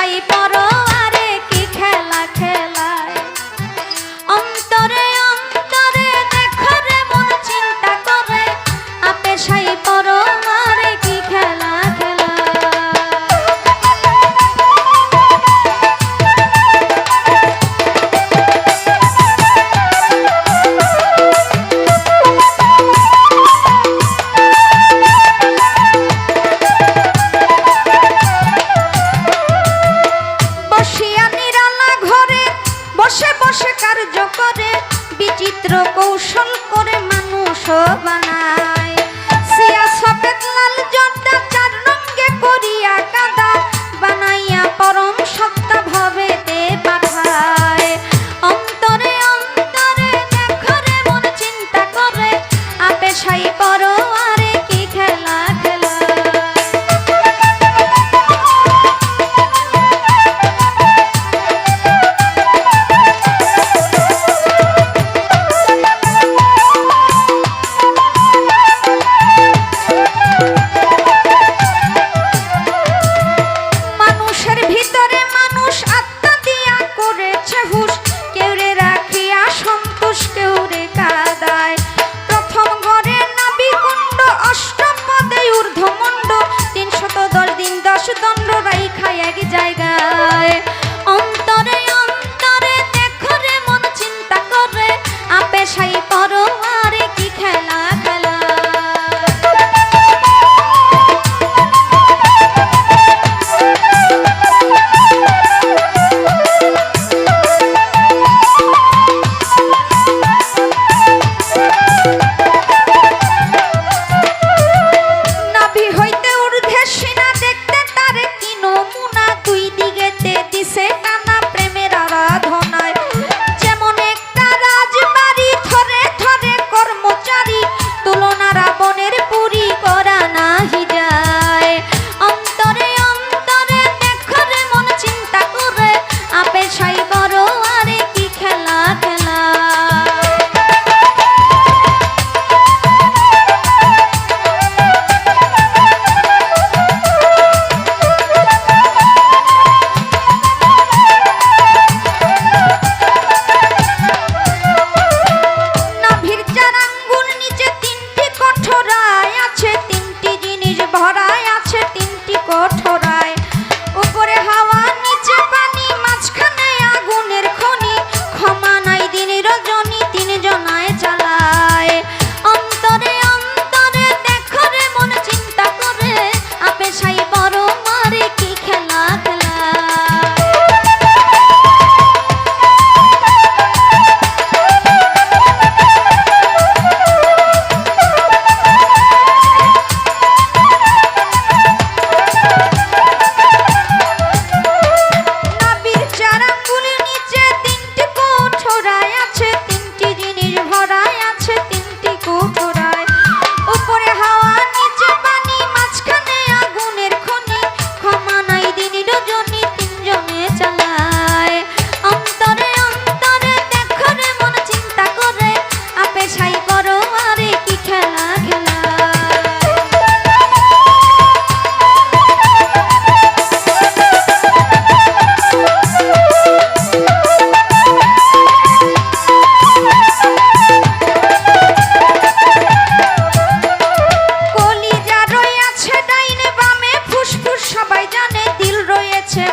পেশাই পড়ো আরে কি খেলা খেলায় অন্তরে অন্তরে দেখো রে মন চিন্তা করে পেশাই পড়ো আরে কি খেলা বিচিত্র কৌশল করে মানুষ বানায় সিয়া সফেদ লাল জর্দা চার রঙে করিয়া কাদা বানাইয়া পরম সত্তা ভবেতে পাঠায় অন্তরে অন্তরে দেখো রে মন চিন্তা করে পেশাই পড়ো আরে কি খেলা জায়গায় অন্তরে অন্তরে দেখো রে মন চিন্তা করে পেশাই পড়ো আরে কি খেলা নাভি হইতে ঊর্ধ্বে সিনা দেখতে তারে কি নমুনা দুই দিকেতে দিছে টানা প্রেমের আরাধনায় যেমন একটা রাজবাড়ি ধরে ধরে কর্মচারী তুলনা রাবণের পুরী করা নাহি যায় অন্তরে অন্তরে দেখো রে মন চিন্তা করে পেশাই পড়ো আরে কি খেলা কঠোরায় উপরে হাওয়া নিচে পানি মাঝখানে আগুনের খনি ক্ষমা নাই দিন রজনী তিন জনায় চালায় অন্তরে অন্তরে দেখো রে মন চিন্তা করে পেশাই পড়ো মারে কি খেলা সবাই জানে দিল রয়েছে